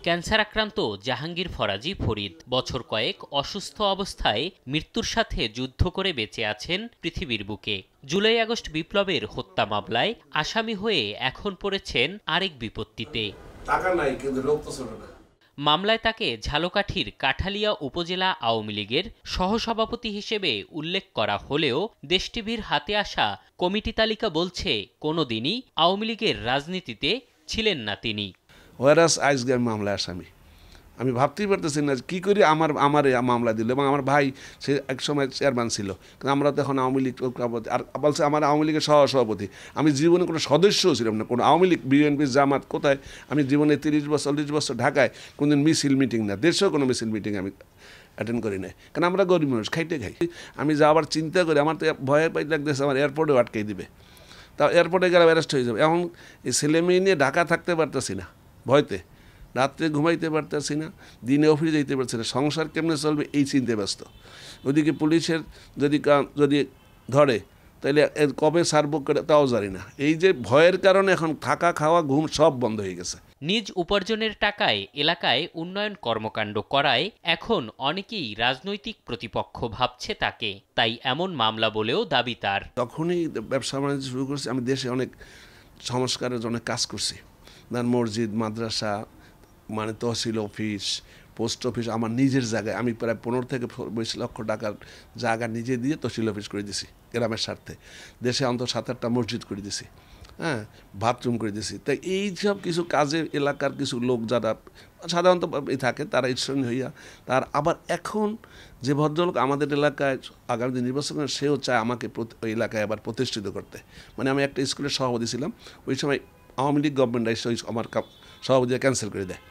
Cancer আক্রান্ত জাহাঙ্গীর ফরাজি ফরিদ বছর কয়েক অসুস্থ অবস্থায় মৃত্যুর সাথে যুদ্ধ করে বেঁচে আছেন পৃথিবীর বুকে। জুলাই আগস্ট বিপ্লবের হত্যা মামলায় আসামি হয়ে এখন পড়েছেন আরেক বিপত্তিতে। মামলায় তাকে ঝালকাঠির কাঠালিয়া উপজেলা আওয়ামী লীগের সহসভাপতি হিসেবে উল্লেখ করা হলেও দেশ টিভির হাতে আসা কমিটি তালিকা বলছে কোনোদিনই আওয়ামী লীগের রাজনীতিতে ছিলেন না তিনি। আজকের মামলায় আসামি আমি ভাবতেই পারতেছি না কী করি আমার মামলা দিল, এবং আমার ভাই সে এক সময় চেয়ারম্যান ছিল, কিন্তু আমরা তো এখন আওয়ামী লীগ আর বলছে আমার আওয়ামী লীগের সহসভাপতি। আমি জীবনে কোনো সদস্যও ছিলাম না, কোনো আওয়ামী লীগ বিএনপি জামাত কোথায়। আমি জীবনে 30 বছর ঢাকায় কোনোদিন মিছিল মিটিং না, দেশেও কোনো মিছিল মিটিং আমি অ্যাটেন্ড করি নাই, কারণ আমরা গরিব মানুষ, খাইতে খাই। আমি যাওয়ার চিন্তা করি, আমার তো ভয়ে পাই লাগতেছে আমার এয়ারপোর্টেও আটকাই দিবে, তাও এয়ারপোর্টে গেলে অ্যারেস্ট হয়ে যাবে। এখন এই ছেলে মেয়ে নিয়ে ঢাকা থাকতে পারতেছি না ভয়তে, রাত্রে ঘুমাইতে পারতেছি না, দিনে অফিসে যেতে পারছি না, সংসার কেমনে চলবে এই চিন্তে ব্যস্ত। ওদিকে পুলিশের যদি ধরে তাহলে কবে সার্ভ করে তাও জানি না। এই যে ভয়ের কারণে এখন থাকা খাওয়া ঘুম সব বন্ধ হয়ে গেছে। নিজ উপার্জনের টাকায় এলাকায় উন্নয়ন কর্মকাণ্ড করায় এখন অনেকেই রাজনৈতিক প্রতিপক্ষ ভাবছে তাকে, তাই এমন মামলা বলেও দাবি তার। তখনই ব্যবসা বাণিজ্য শুরু করছি, আমি দেশে অনেক সংস্কারের জন্য কাজ করছি, মসজিদ মাদ্রাসা মানে তহসিল অফিস পোস্ট অফিস আমার নিজের জায়গায় আমি প্রায় 15 থেকে 20 লক্ষ টাকার জায়গা নিজে দিয়ে তহসিল অফিস করে দিছি গ্রামের স্বার্থে। দেশে অন্তত 7-8টা মসজিদ করে দিছি, হ্যাঁ, বাথরুম করে দিছি। তাই এই সব কিছু কাজে এলাকার কিছু লোক যারা সাধারণত থাকে তারা ঈর্ষণী হইয়া তার আবার এখন যে ভদ্রলোক আমাদের এলাকায় আগামী দিন নির্বাচন করেন সেও চায় আমাকে ওই এলাকায় আবার প্রতিষ্ঠিত করতে। মানে আমি একটা স্কুলের সভাপতি ছিলাম, ওই সময় আওয়ামী লীগ গভর্নমেন্ট এসে আমার সভাপতি ক্যান্সেল করে দেয়।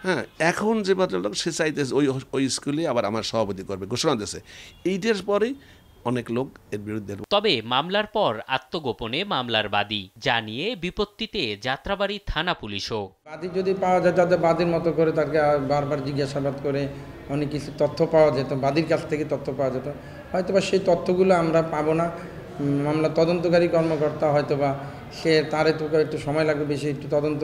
হ্যাঁ, এখন যে ভদ্রলোক সে চাইতেছে ওই স্কুলে আবার আমার সভাপতি করবে, ঘোষণা দিয়েছে। এইটার পরেই অনেক লোক এর বিরুদ্ধে। তবে মামলার পর আত্মগোপনে মামলার বাদী জানিয়ে বিপত্তিতে যাত্রাবাড়ি থানা পুলিশও। বাদী যদি পাওয়া যায় যাতে বাদীর মতো করে তাকে বারবার জিজ্ঞাসাবাদ করে অনেক কিছু তথ্য পাওয়া যেত, বাদীর কাছ থেকে তথ্য পাওয়া যেত, হয়তোবা সেই তথ্যগুলো আমরা পাবো না। মামলা তদন্তকারী কর্মকর্তা হয়তোবা সে তার একটু সময় লাগবে, বেশি একটু তদন্ত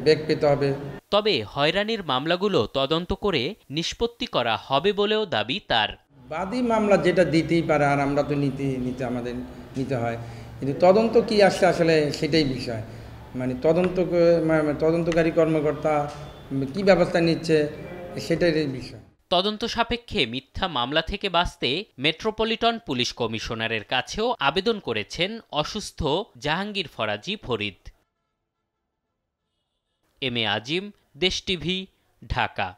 বেগ পেতে হবে। তবে হয়রানির মামলাগুলো তদন্ত করে নিষ্পত্তি করা হবে বলেও দাবি তার। বাদী মামলা যেটা দিতেই পারে, আর আমরা তো আমাদের নিতে হয়, কিন্তু তদন্ত কি আসছে আসলে সেটাই বিষয়। মানে তদন্তকারী কর্মকর্তা কি ব্যবস্থা নিচ্ছে সেটাই বিষয়। তদন্ত সাপেক্ষে মিথ্যা মামলা থেকে বাঁচতে মেট্রোপলিটন পুলিশ কমিশনারের কাছেও আবেদন করেছেন অসুস্থ জাহাঙ্গীর ফরাজি ফরিদ। এম এ আজিম, দেশ টিভি, ঢাকা।